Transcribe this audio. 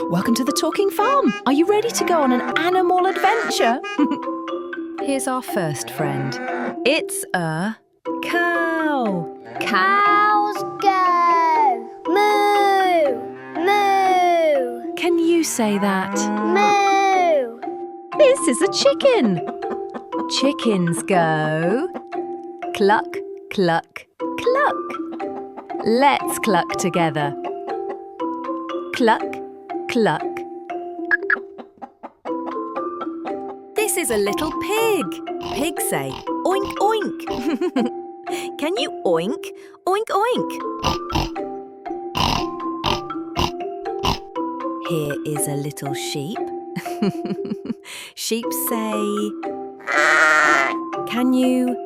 Welcome to the Talking Farm. Are you ready to go on an animal adventure? Here's our first friend. It's a cow. Cows go moo, moo, Can you say that? moo. This is a chicken. Chickens go cluck, cluck, cluck. Let's cluck together. Cluck, cluck. This is a little pig. Pigs say oink, oink. Can you oink, oink, oink? Here is a little sheep. Sheep say, can you